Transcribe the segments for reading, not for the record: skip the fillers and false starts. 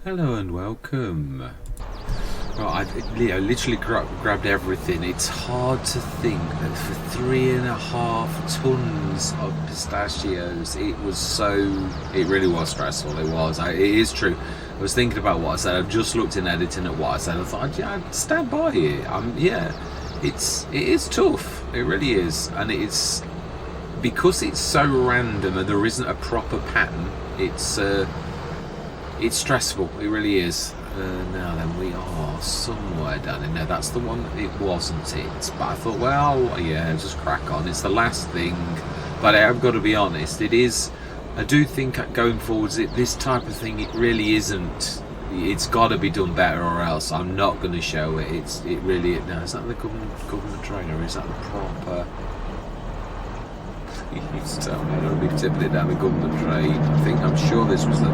Hello and welcome. Well, I literally grabbed everything. It's hard to think that for 3.5 tons of pistachios, it really was stressful. It is true. I was thinking about what I said. I've just looked in editing at what I said. I thought, yeah, I'd stand by it. It is tough. It really is. And it's because it's so random and there isn't a proper pattern. It's stressful, it really is. Now then, we are somewhere down in there. That's the one, it wasn't it. But I thought, well, yeah, just crack on. It's the last thing. But I've got to be honest, it is, I do think going forwards, this type of thing, it really isn't. It's got to be done better or else I'm not going to show it. It really, now, is that the government train or is that the proper... You used to tell me I don't be tipping it down the government train. I'm sure this was the...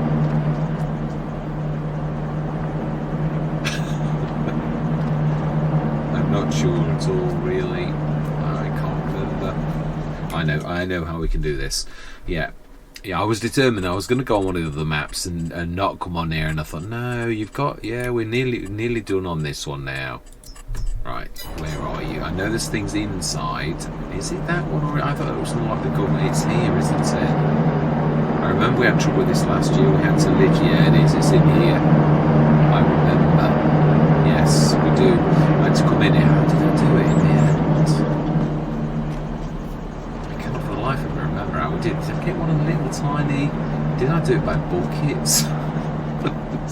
Not sure at all, really. I can't remember. I know how we can do this. Yeah, I was determined. I was going to go on one of the maps and not come on here, and I thought, no, you've got, yeah, we're nearly done on this one now. Right, where are you? I know there's things inside. Is it that one? Or I thought it was more like the government. It's here, isn't it? I remember we had trouble with this last year. We had to yeah, it is. It's in here. I remember. Yes, we do. I had to come in here. How did I do it in the end? I cannot for the life of me remember how we did. Did I get one of the little tiny... Did I do it by buckets?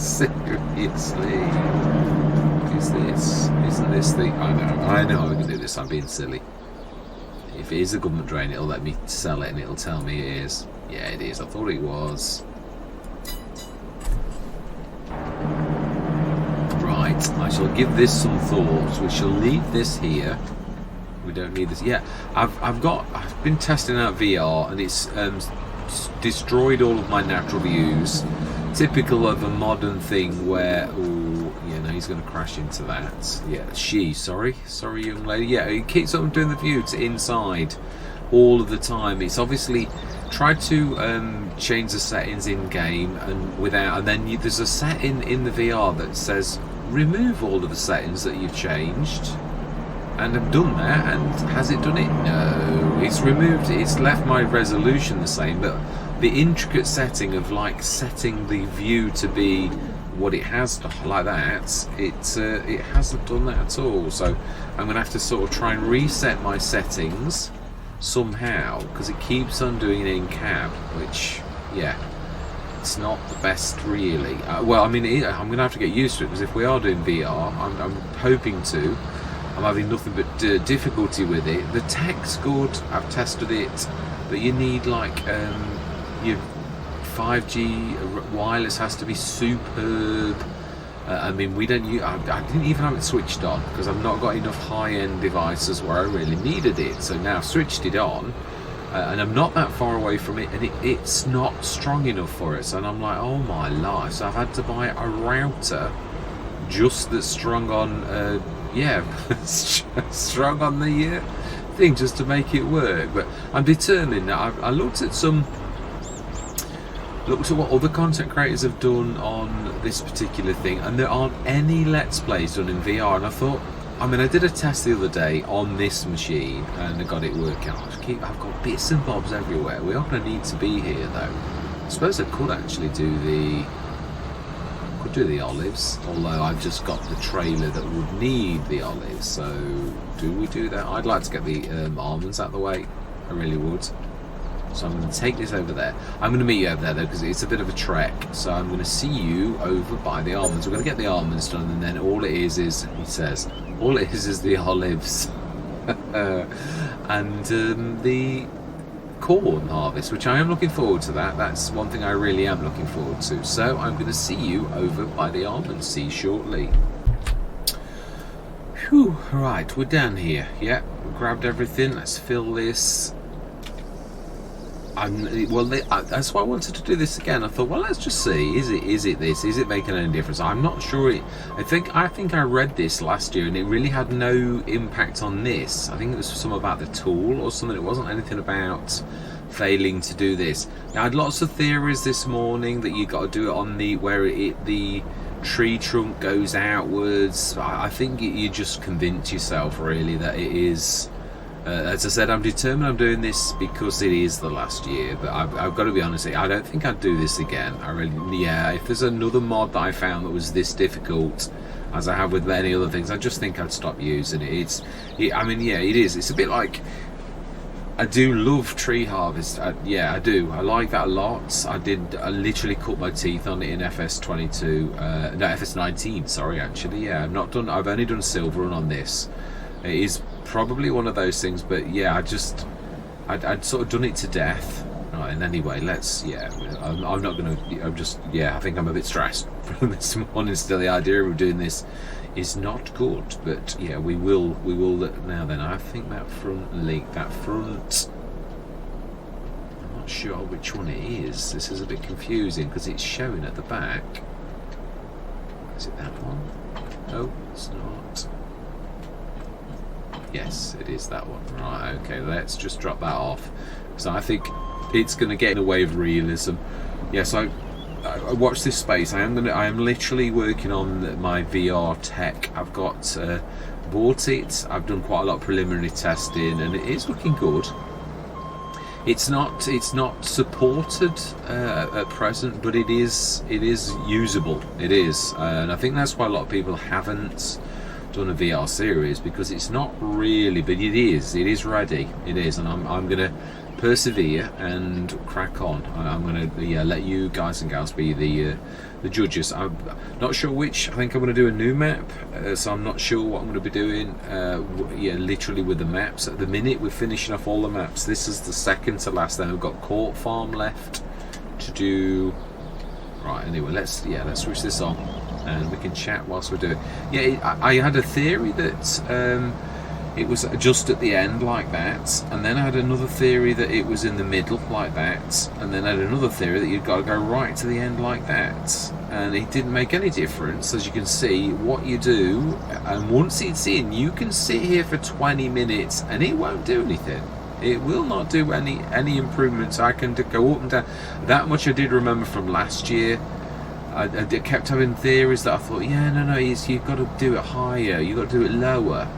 Seriously? What is this? Isn't this the... I know how we can do this. I'm being silly. If it is a government drain, it'll let me sell it and it'll tell me it is. Yeah, it is. I thought it was. I shall give this some thought. We shall leave this here. We don't need this. Yeah, I've been testing out VR and it's destroyed all of my natural views. Typical of a modern thing where, he's going to crash into that. Yeah, sorry young lady. Yeah, it keeps on doing the view to inside all of the time. It's obviously tried to change the settings in game and then there's a setting in the VR that says remove all of the settings that you've changed, and I've done that, and has it done it? No, it's removed. It's left my resolution the same, but the intricate setting of like setting the view to be what it has like that, it hasn't done that at all. So I'm gonna have to sort of try and reset my settings somehow, because it keeps on doing it in cab, which, yeah, it's not the best really. Well, I mean, I'm going to have to get used to it, because if we are doing VR, I'm hoping to. I'm having nothing but difficulty with it. The tech's good, I've tested it, but you need like your 5G wireless has to be superb. I mean, we don't use, I didn't even have it switched on because I've not got enough high-end devices where I really needed it. So now I've switched it on, and I'm not that far away from it, and it's not strong enough for it. So and I'm like, oh my life! So I've had to buy a router just that's strong on, strong on the thing just to make it work. But I'm determined. I looked at what other content creators have done on this particular thing, and there aren't any Let's Plays done in VR, and I thought, I mean, I did a test the other day on this machine and I got it working. I've got bits and bobs everywhere. We are going to need to be here though. I suppose I could actually do the olives, although I've just got the trailer that would need the olives. So do we do that? I'd like to get the almonds out of the way. I really would. So I'm going to take this over there. I'm going to meet you over there though, because it's a bit of a trek. So I'm going to see you over by the almonds. We're going to get the almonds done, and then all it is, he says, all it is the olives and the corn harvest, which I am looking forward to. That's one thing I really am looking forward to. So I'm going to see you over by the almonds. See you shortly. Whew, right, we're down here. Yeah, grabbed everything. Let's fill this. That's why I wanted to do this again. I thought, well, let's just see. Is it this? Is it making any difference? I'm not sure. I think I read this last year, and it really had no impact on this. I think it was something about the tool or something. It wasn't anything about failing to do this. I had lots of theories this morning that you got to do it on the the tree trunk goes outwards. I think you just convince yourself really that it is. As I said, I'm determined I'm doing this because it is the last year, but I've got to be honest, I don't think I'd do this again. I really, yeah, if there's another mod that I found that was this difficult, as I have with many other things, I just think I'd stop using it. I mean, yeah, it is. It's a bit like, I do love tree harvest. Yeah, I do. I like that a lot. I literally cut my teeth on it in FS22. No, FS19. Sorry, actually. Yeah, I've only done silver run on this. It is probably one of those things, but yeah, I'd sort of done it to death. Right, and anyway, I'm not gonna. I think I'm a bit stressed from this morning. Still, the idea of doing this is not good, but yeah, we will now. Then I think that front, I'm not sure which one it is. This is a bit confusing because it's showing at the back. Is it that one? No, it's not. Yes, it is that one. Right, okay, let's just drop that off because I think it's going to get in the way of realism. Yes, I watch this space. I am literally working on my VR tech. I've got bought it. I've done quite a lot of preliminary testing, and it is looking good. It's not supported at present, but it is usable. It is, and I think that's why a lot of people haven't done a VR series, because it's not really, but it is ready. It is, and I'm gonna persevere and crack on. I'm gonna let you guys and gals be the judges. I'm not sure which. I think I'm gonna do a new map, so I'm not sure what I'm gonna be doing. Literally with the maps at the minute, we're finishing off all the maps. This is the second to last. Then we've got Court Farm left to do. Right, anyway, let's switch this on and we can chat whilst we do it. Yeah, I had a theory that it was just at the end like that, and then I had another theory that it was in the middle like that, and then I had another theory that you've got to go right to the end like that, and it didn't make any difference. As you can see, what you do, and once it's in, you can sit here for 20 minutes and it won't do anything. It will not do any improvements. I can go up and down. That much I did remember from last year. I kept having theories that I thought, no, you've got to do it higher, you've got to do it lower.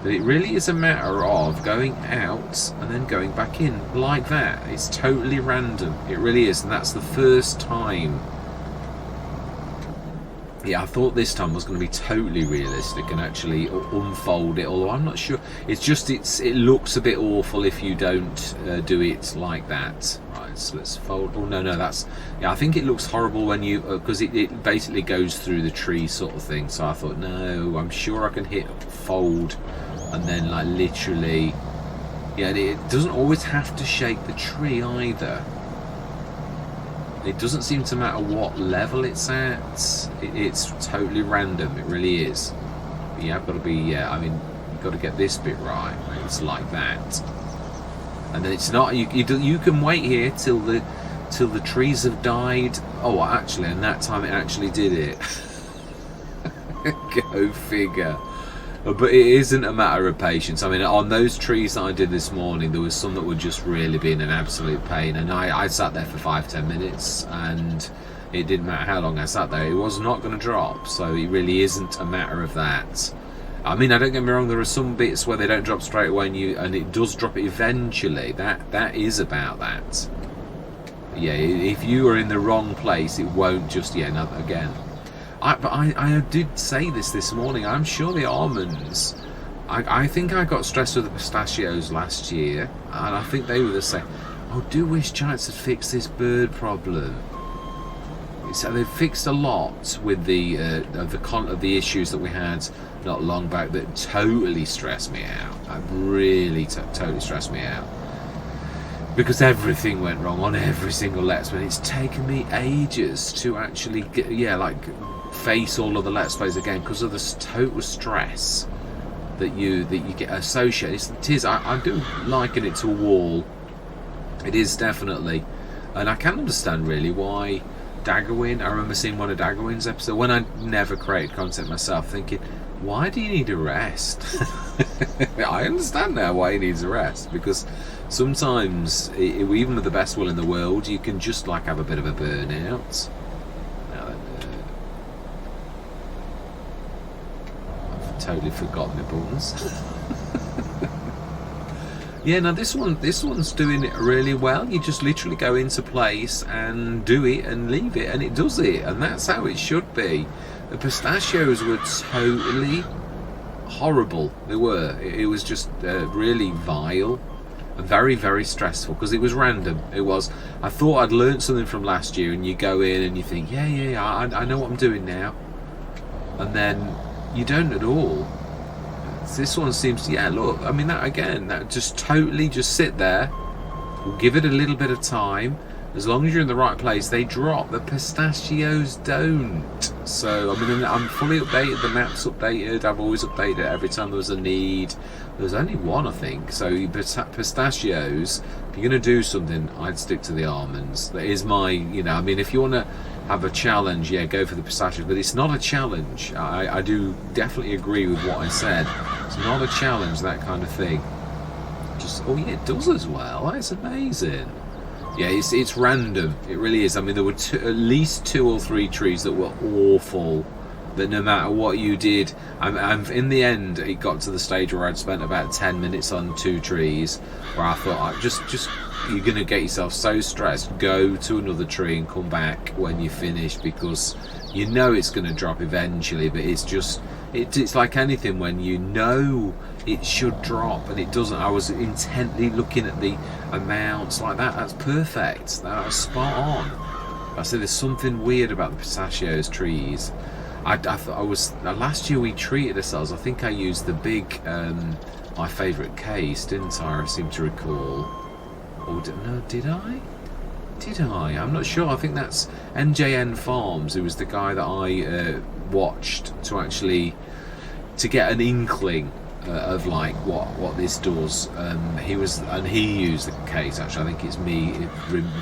But it really is a matter of going out and then going back in like that. It's totally random. It really is, and that's the first time. Yeah, I thought this time was going to be totally realistic and actually unfold it, although I'm not sure. It's just it looks a bit awful if you don't do it like that. Right, so let's fold. Oh no, that's, yeah, I think it looks horrible when you, because it basically goes through the tree sort of thing. So I thought, no, I'm sure I can hit fold and then like literally, yeah, it doesn't always have to shake the tree either. It doesn't seem to matter what level it's at. It's totally random. It really is. But yeah, I've got to be. Yeah, I mean, you've got to get this bit right. It's like that, and then it's not. You can wait here till the trees have died. Oh, actually, and that time it actually did it. Go figure. But it isn't a matter of patience. I mean, on those trees that I did this morning, there was some that were just really being an absolute pain, and I sat there for 5-10 minutes, and it didn't matter how long I sat there, it was not going to drop. So it really isn't a matter of that. I mean, I don't get me wrong, there are some bits where they don't drop straight away, and it does drop eventually. That is about that. Yeah, if you are in the wrong place, it won't just, again. But I did say this morning. I'm sure the almonds. I think I got stressed with the pistachios last year, and I think they were the same. I do wish Giants had fixed this bird problem. So they've fixed a lot with the issues that we had not long back that totally stressed me out. That really totally stressed me out. Because everything went wrong on every single Let's Play. It's taken me ages to actually get, face all of the Let's Plays again because of the total stress that you get associated. It is. I do liken it to a wall. It is definitely, and I can understand really why Daggerwin. I remember seeing one of Daggerwin's episodes when I never created content myself, thinking, why do you need a rest? I understand now why he needs a rest, because sometimes, even with the best will in the world, you can just like have a bit of a burnout. I've totally forgotten my buttons. Yeah, now this one's doing it really well. You just literally go into place and do it and leave it, and it does it, and that's how it should be. The pistachios were totally horrible. They were. It was just really vile and very, very stressful, because it was random. It was. I thought I'd learned something from last year, and you go in and you think, yeah, I know what I'm doing now, and then you don't at all. This one seems to, yeah, look, I mean, that again, that just totally just sit there. We'll give it a little bit of time. As long as you're in the right place, they drop. The pistachios don't. So, I mean, I'm fully updated. The map's updated. I've always updated it every time there was a need. There's only one, I think. So, pistachios, if you're going to do something, I'd stick to the almonds. That is my, I mean, if you want to have a challenge, yeah, go for the pistachios. But it's not a challenge. I do definitely agree with what I said. It's not a challenge, that kind of thing. Just, oh yeah, it does as well. That's amazing. Yeah, it's random. It really is. I mean, there were at least 2 or 3 trees that were awful. That no matter what you did, in the end, it got to the stage where I'd spent about 10 minutes on 2 trees, where I thought, just you're going to get yourself so stressed. Go to another tree and come back when you finish, because you know it's going to drop eventually. But it's just, it's like anything, when you know it should drop and it doesn't. I was intently looking at the amounts like that. That's perfect. That's spot on. I said there's something weird about the pistachios trees. I thought I was, last year we treated ourselves. I think I used the big, my favourite case, didn't I seem to recall. Or no, did I? Did I? I'm not sure. I think that's NJN Farms, who was the guy that I watched to get an inkling of like what this does. He used the case. Actually, I think it's me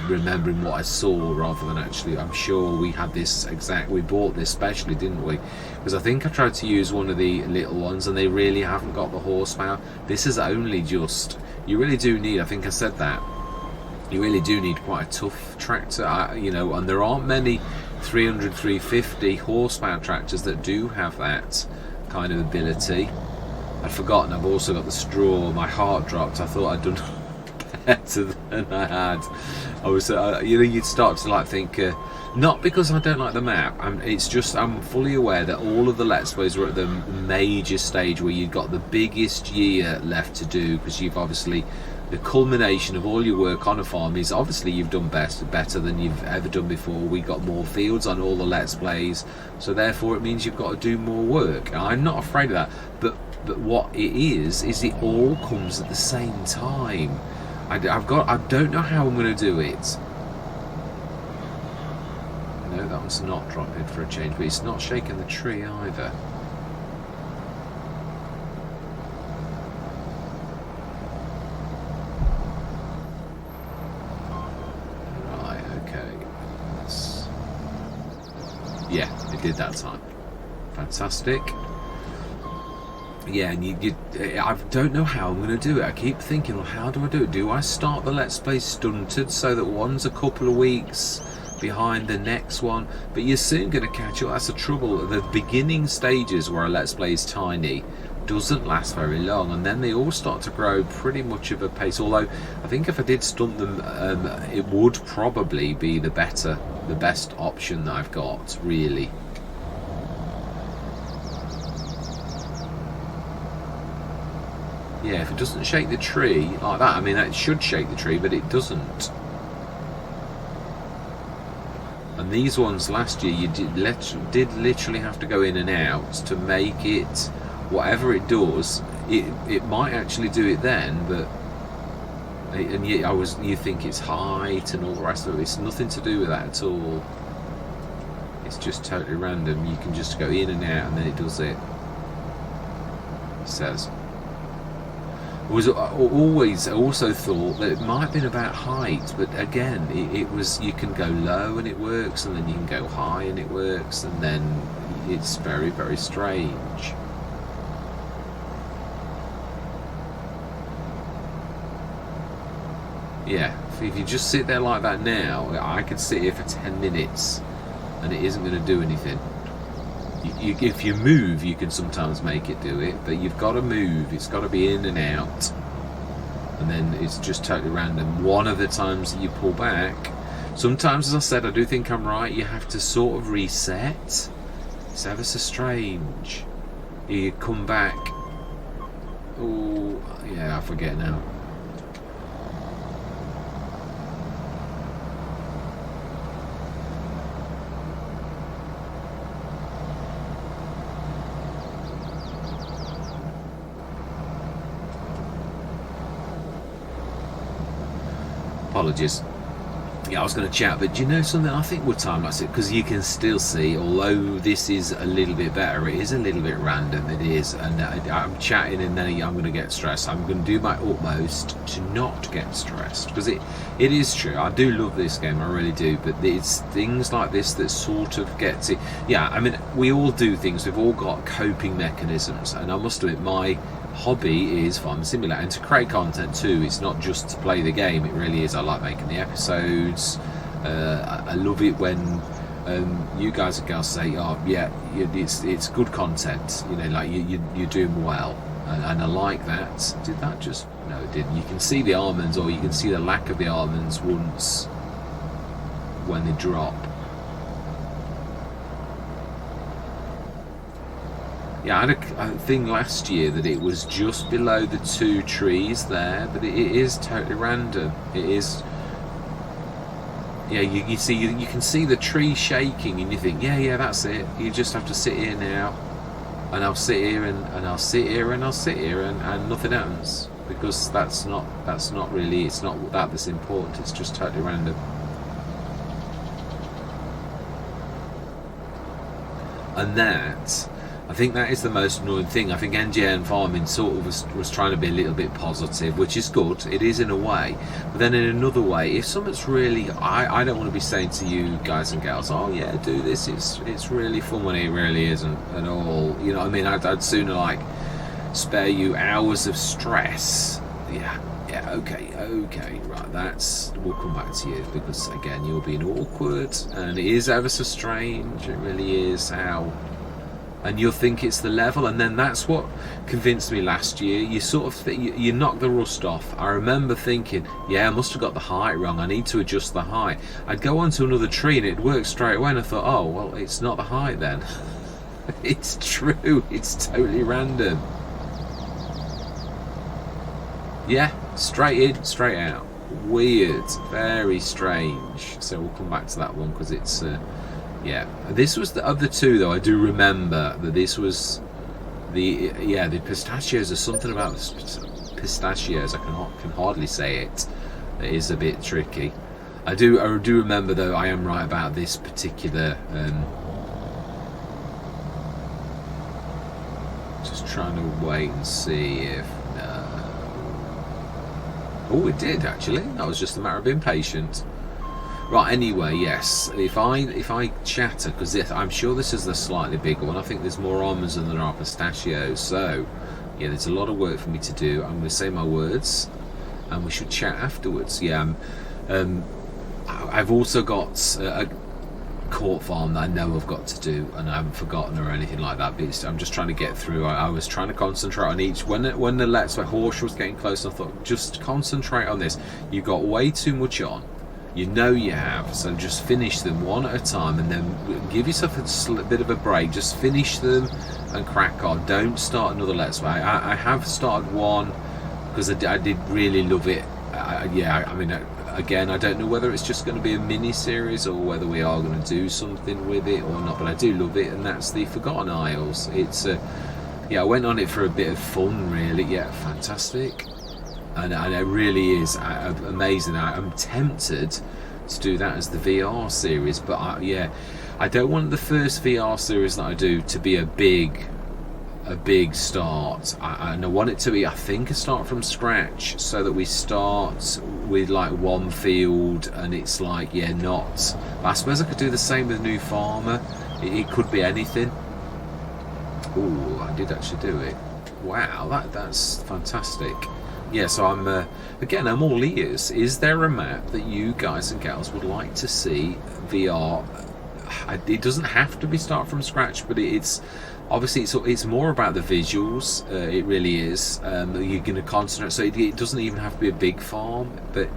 remembering what I saw rather than actually. I'm sure we had this we bought this specially, didn't we? Because I think I tried to use one of the little ones, and they really haven't got the horsepower. This is only just. You really do need. I think I said that. You really do need quite a tough tractor, and there aren't many 300, 350 horsepower tractors that do have that kind of ability. I'd forgotten I've also got the straw. My heart dropped. I thought I'd done better than I had. I was, you'd start to like think, not because I don't like the map. It's just I'm fully aware that all of the Let's Plays were at the major stage where you've got the biggest year left to do, because you've obviously the culmination of all your work on a farm is obviously you've done better than you've ever done before. We got more fields on all the Let's Plays, so therefore it means you've got to do more work. And I'm not afraid of that, but what it is it all comes at the same time. I don't know how I'm going to do it. No, that one's not dropping for a change, but it's not shaking the tree either. Right, okay. Yeah, it did that time. Fantastic. Yeah, and I don't know how I'm going to do it. I keep thinking, well, how do I do it? Do I start the Let's Play stunted so that one's a couple of weeks behind the next one? But you're soon going to catch up. That's the trouble. The beginning stages where a Let's Play is tiny doesn't last very long, and then they all start to grow pretty much of a pace. Although I think if I did stunt them, it would probably be the best option that I've got, really. Yeah, if it doesn't shake the tree like that, I mean, it should shake the tree, but it doesn't. And these ones last year, you did literally have to go in and out to make it, whatever it does, it might actually do it then, but, and yet you think it's height and all the rest of it. It's nothing to do with that at all. It's just totally random. You can just go in and out and then it does it. It says. Was always also thought that it might have been about height, but again it was, you can go low and it works, and then you can go high and it works, and then it's very, very strange. Yeah, if you just sit there like that now, I could sit here for 10 minutes and it isn't going to do anything. If you move, you can sometimes make it do it, but you've got to move. It's got to be in and out, and then it's just totally random. One of the times that you pull back, sometimes, as I said, I do think I'm right, you have to sort of reset. It's ever so strange. You come back. Oh, yeah, I forget now. Apologies. Yeah, I was going to chat, but do you know something? I think we'll time lapse it because you can still see, although this is a little bit better, it is a little bit random. It is, and I'm chatting, and then I'm going to get stressed. I'm going to do my utmost to not get stressed because it is true. I do love this game, I really do, but it's things like this that sort of gets it. Yeah, I mean, we all do things. We've all got coping mechanisms, and I must admit, my hobby is Farming Simulator, and to create content too. It's not just to play the game, it really is. I like making the episodes. I love it when you guys and girls say, oh yeah, it's good content, you know, like you're doing well, and I like that. Did that just, no it didn't. You can see the almonds, or you can see the lack of the almonds once when they drop. Yeah, I had a thing last year that it was just below the 2 trees there, but it is totally random. It is. Yeah, you see, you can see the tree shaking, and you think, yeah, that's it. You just have to sit here now, and I'll sit here, and I'll sit here, and I'll sit here, and nothing happens because that's not really. It's not that's important. It's just totally random. And that, I think that is the most annoying thing. I think NGN Farming sort of was trying to be a little bit positive, which is good. It is in a way. But then in another way, if something's really... I don't want to be saying to you guys and gals, oh yeah, do this. It's really fun when it really isn't at all. You know what I mean? I'd sooner like spare you hours of stress. Yeah, okay, right, we'll come back to you, because again, you're being awkward, and it is ever so strange. It really is how... And you'll think it's the level, and then that's what convinced me last year. You sort of you knock the rust off. I remember thinking, yeah, I must have got the height wrong. I need to adjust the height. I'd go on to another tree and it'd work straight away, and I thought, oh well, it's not the height then. It's true. It's totally random. Yeah, straight in, straight out. Weird, very strange. So we'll come back to that one because it's. Yeah, this was of the 2 though. I do remember that this was the pistachios. There's something about pistachios. I can hardly say it. It is a bit tricky. I do remember though. I am right about this particular. Just trying to wait and see if. Oh, it did actually. That was just a matter of being patient. Right, anyway, yes, if I chatter, because I'm sure this is the slightly bigger one. I think there's more almonds than there are pistachios, so yeah, there's a lot of work for me to do. I'm going to say my words, and we should chat afterwards. Yeah, I've also got a court farm that I know I've got to do, and I haven't forgotten or anything like that, but I'm just trying to get through. I was trying to concentrate on each. When the Let's Play horse was getting close, I thought, just concentrate on this. You've got way too much on. You know you have, so just finish them one at a time, and then give yourself a bit of a break. Just finish them and crack on. Don't start another Let's Play. I have started one because I did really love it. I mean, again, I don't know whether it's just going to be a mini series or whether we are going to do something with it or not, but I do love it, and that's the Forgotten Isles. It's yeah, I went on it for a bit of fun, really. Yeah, fantastic. And it really is amazing. I'm tempted to do that as the VR series, but I don't want the first VR series that I do to be a big start. And I want it to be, I think, a start from scratch, so that we start with like one field, and it's like, yeah, not. But I suppose I could do the same with New Farmer. It could be anything. Oh, I did actually do it. Wow, that's fantastic. Yeah, so again, I'm all ears. Is there a map that you guys and gals would like to see VR? It doesn't have to be start from scratch, but it's obviously it's more about the visuals. It really is. You're going to concentrate, so it doesn't even have to be a big farm. But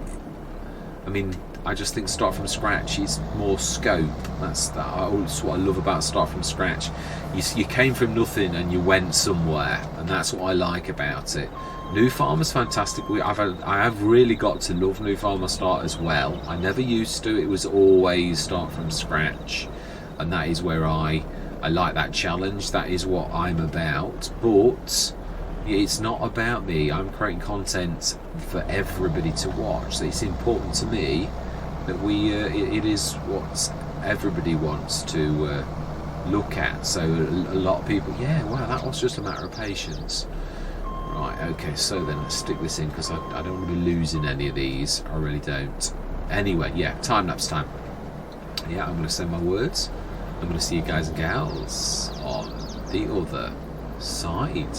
I mean, I just think start from scratch is more scope. That's what I love about start from scratch. You came from nothing and you went somewhere, and that's what I like about it. New Farm is fantastic. I have really got to love New Farm Start as well. I never used to. It was always start from scratch, and that is where I like that challenge. That is what I'm about. But it's not about me. I'm creating content for everybody to watch. So it's important to me that it is what everybody wants to look at. So a lot of people, yeah, wow, that was just a matter of patience. Right, okay, so then let's stick this in because I don't want to be losing any of these. I really don't. Anyway, yeah, time-lapse time. Yeah, I'm going to say my words. I'm going to see you guys and gals on the other side.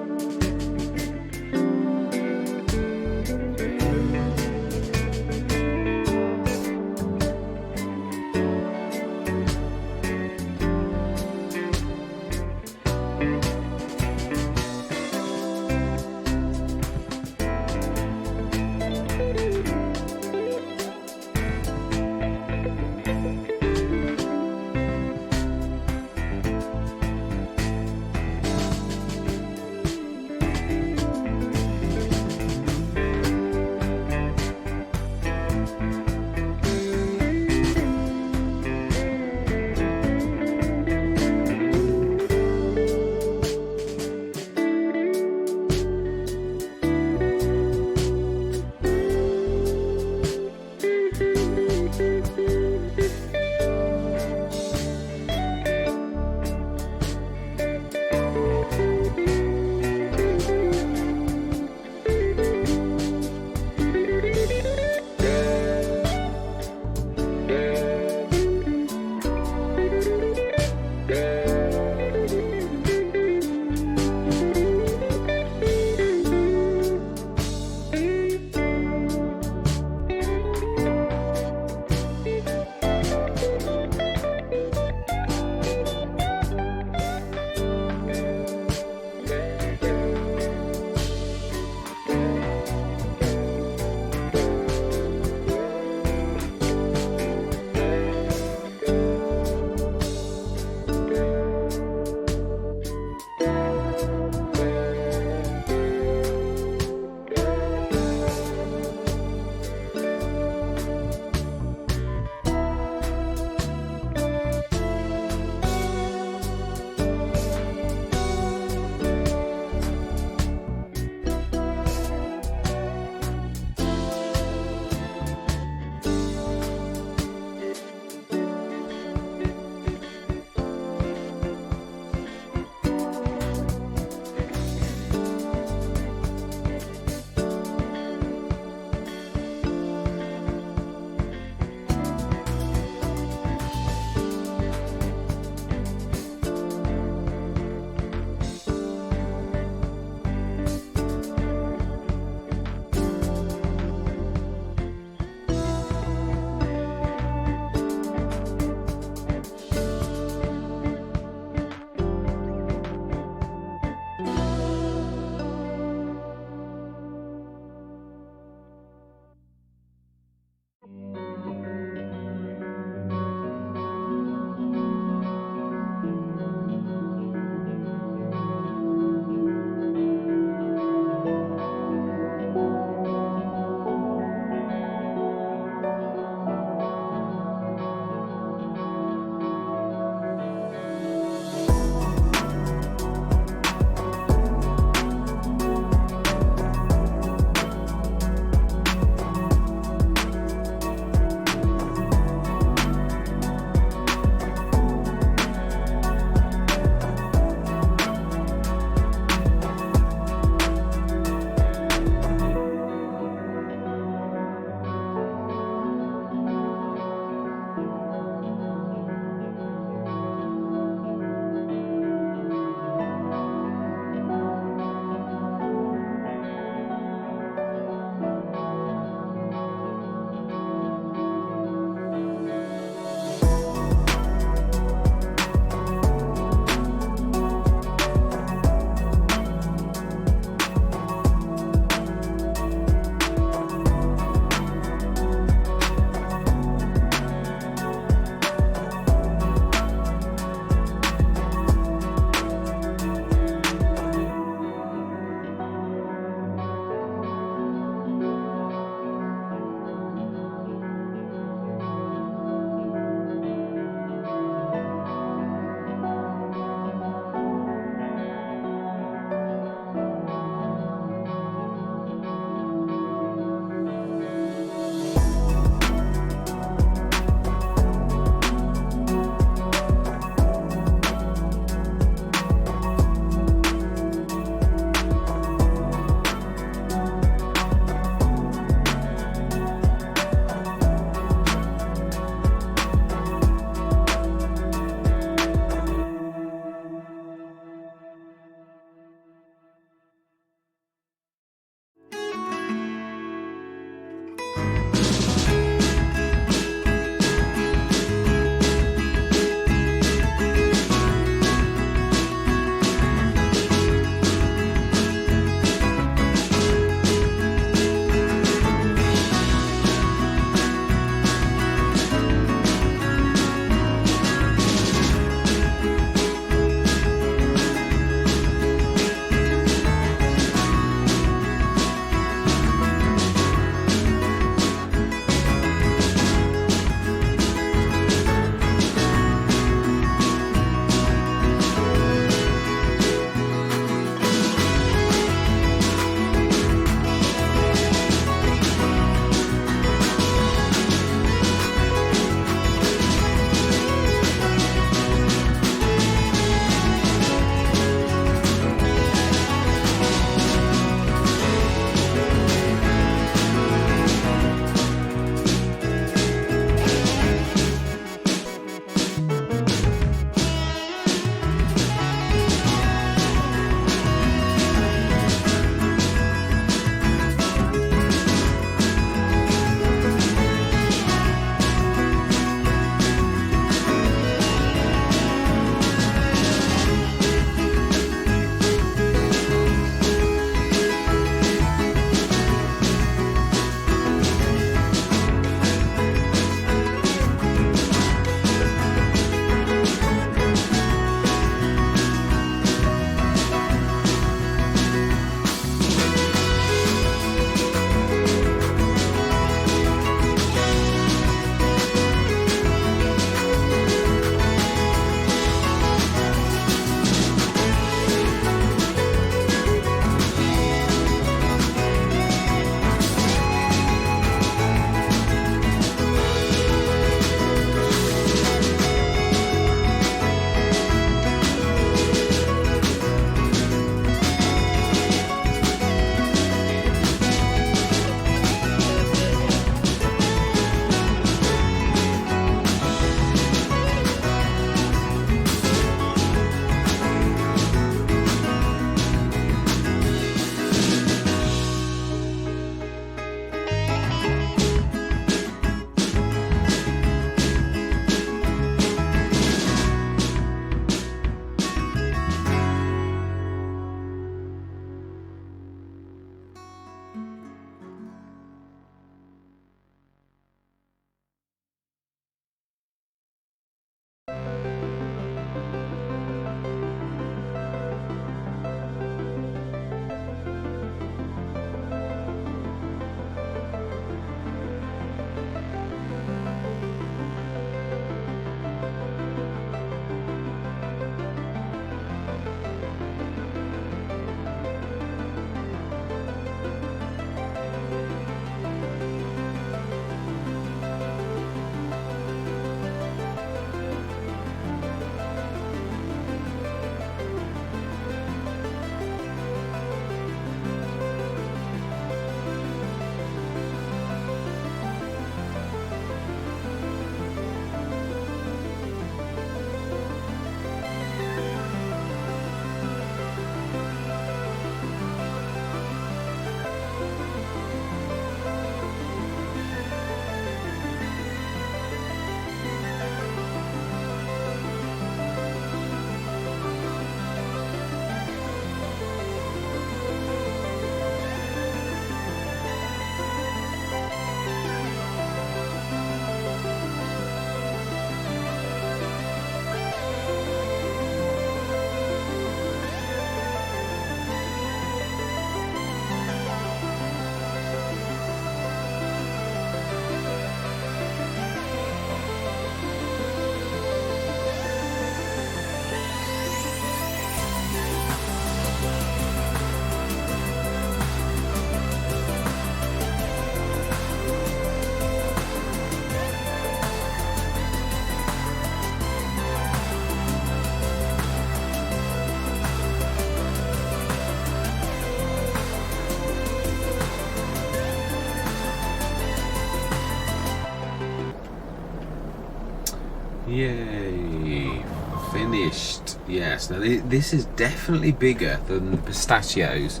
Yay! Finished. Yes. Now this is definitely bigger than the pistachios,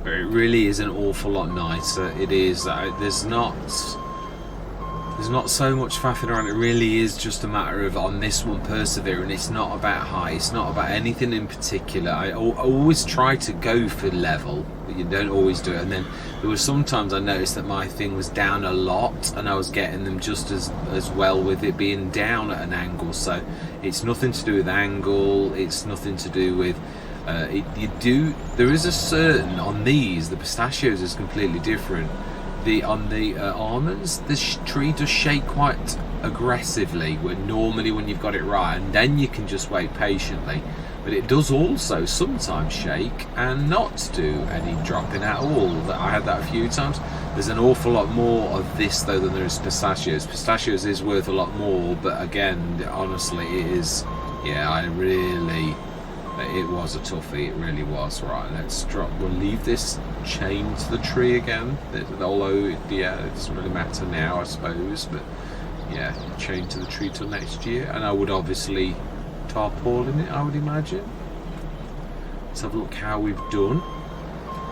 but it really is an awful lot nicer. It is. There's not so much faffing around. It really is just a matter of, on this one, persevering. It's not about height. It's not about anything in particular. I always try to go for level, but you don't always do it. And then there were sometimes I noticed that my thing was down a lot, and I was getting them just as well with it being down at an angle. So it's nothing to do with angle. It's nothing to do with there is a certain, on these, the pistachios is completely different. On the almonds, the tree does shake quite aggressively, when normally when you've got it right, and then you can just wait patiently. But it does also sometimes shake and not do any dropping at all. I had that a few times. There's an awful lot more of this though than there is pistachios. Pistachios is worth a lot more, but again, honestly, it is. Yeah, it was a toughie, it really was. Right, let's drop. We'll leave this chained to the tree again. Although, yeah, it doesn't really matter now, I suppose. But yeah, chained to the tree till next year. And I would obviously tarpaulin it, I would imagine. Let's have a look how we've done.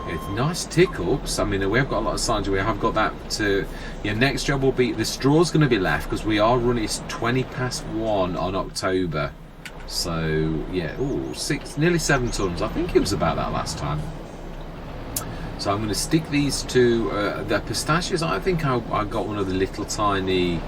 It's nice tick-ups. I mean, we have got a lot of signs. We have got that to. Yeah, next job will be, the straw's going to be left because we are running. It's 1:20 on October. So yeah, nearly 7 tons. I think it was about that last time. So I'm going to stick these to the pistachios. I think I got one of the little tiny.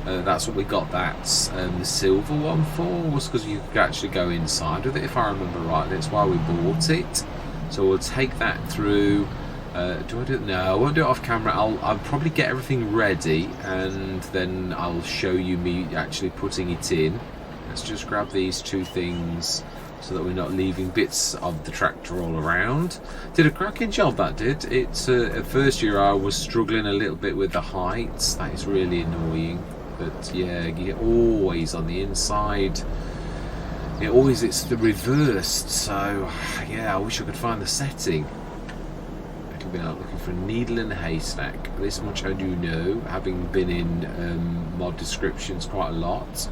That's what we got. That's the silver one for, was because you could actually go inside with it, if I remember right. That's why we bought it. So we'll take that through. Do I do it? No, I won't do it off camera. I'll probably get everything ready, and then I'll show you me actually putting it in. Let's just grab these two things so that we're not leaving bits of the tractor all around. Did a cracking job, that did. It's at first year I was struggling a little bit with the heights. That is really annoying. But yeah, you get always on the inside. It's the reversed. So yeah, I wish I could find the setting. I could be out looking for a needle in a haystack. This much I do know, having been in mod descriptions quite a lot.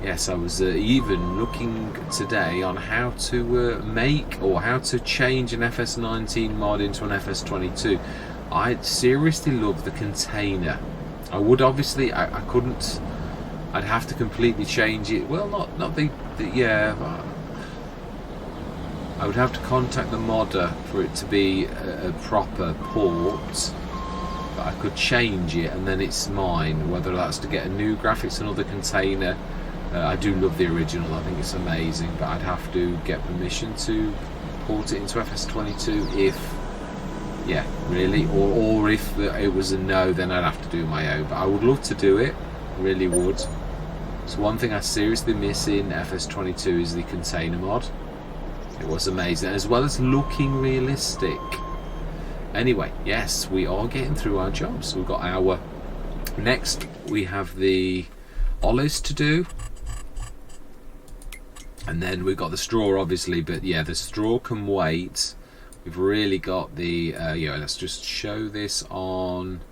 Yes, I was even looking today on how to make or how to change an FS19 mod into an FS22. I seriously love the container. I would obviously, I couldn't, I'd have to completely change it. Well, not the yeah. I would have to contact the modder for it to be a proper port. But I could change it and then it's mine. Whether that's to get a new graphics, another container. I do love the original, I think it's amazing, but I'd have to get permission to port it into FS22 if, yeah, really, or if it was a no, then I'd have to do my own. But I would love to do it, really would. So one thing I seriously miss in FS22 is the container mod. It was amazing, as well as looking realistic. Anyway, yes, we are getting through our jobs. We've got our, next we have the olives to do. And then we've got the straw, obviously, but yeah, the straw can wait. We've really got the, yeah, let's just show this on,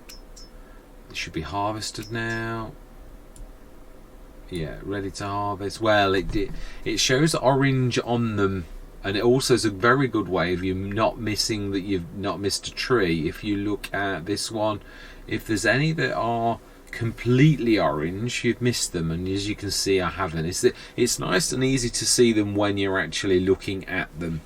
it should be harvested now. Yeah, ready to harvest. Well, it shows orange on them, and it also is a very good way of you not missing that you've not missed a tree. If you look at this one, if there's any that are completely orange, you've missed them, and as you can see, I haven't. It's nice and easy to see them when you're actually looking at them.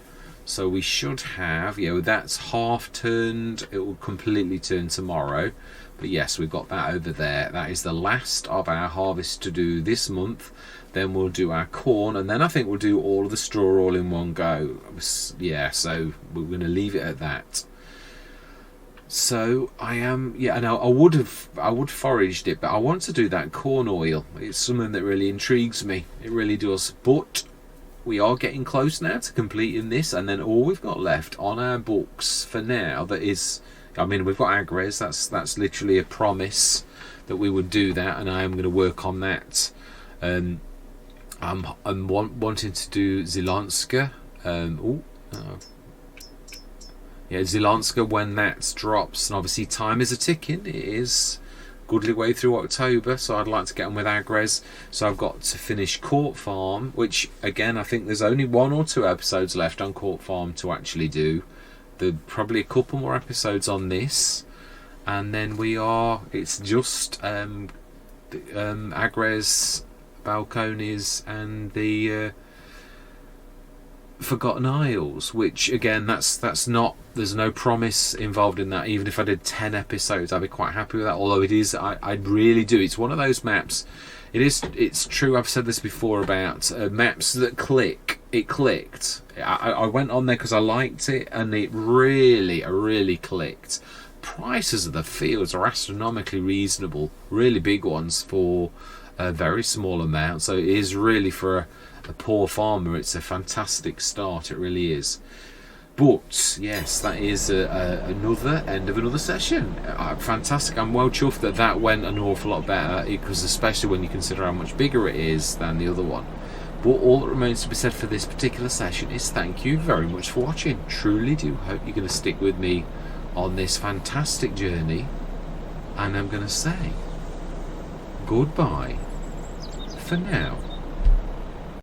So we should have, yeah, that's half turned. It will completely turn tomorrow, but yes, we've got that over there. That is the last of our harvest to do this month. Then we'll do our corn, and then I think we'll do all of the straw all in one go. Yeah, so we're going to leave it at that. So I am, yeah, and I would foraged it, but I want to do that corn oil. It's something that really intrigues me. It really does. But we are getting close now to completing this, and then all we've got left on our books for now, that is, I mean, we've got agres. That's literally a promise that we would do that, and I am going to work on that. I'm wanting to do Zielonska. Yeah, Zielonska when that drops, and obviously time is a ticking. It is. goodly way through October, so I'd like to get on with Agres. So I've got to finish Court Farm, which again I think there's only 1 or 2 episodes left on Court Farm to actually do. There's probably a couple more episodes on this, and then it's just Agres, Balcones, and the Forgotten Isles, which again there's no promise involved in that. Even if I did 10 episodes, I'd be quite happy with that, although I really do, it's one of those maps, it's true, I've said this before about maps that clicked. I went on there because I liked it, and it really clicked. Prices of the fields are astronomically reasonable, really big ones for a very small amount, so it is really for a poor farmer, it's a fantastic start, it really is. But yes, that is another end of another session. Fantastic. I'm well chuffed that went an awful lot better, because especially when you consider how much bigger it is than the other one. But all that remains to be said for this particular session is thank you very much for watching. Truly do hope you're going to stick with me on this fantastic journey, and I'm going to say goodbye for now.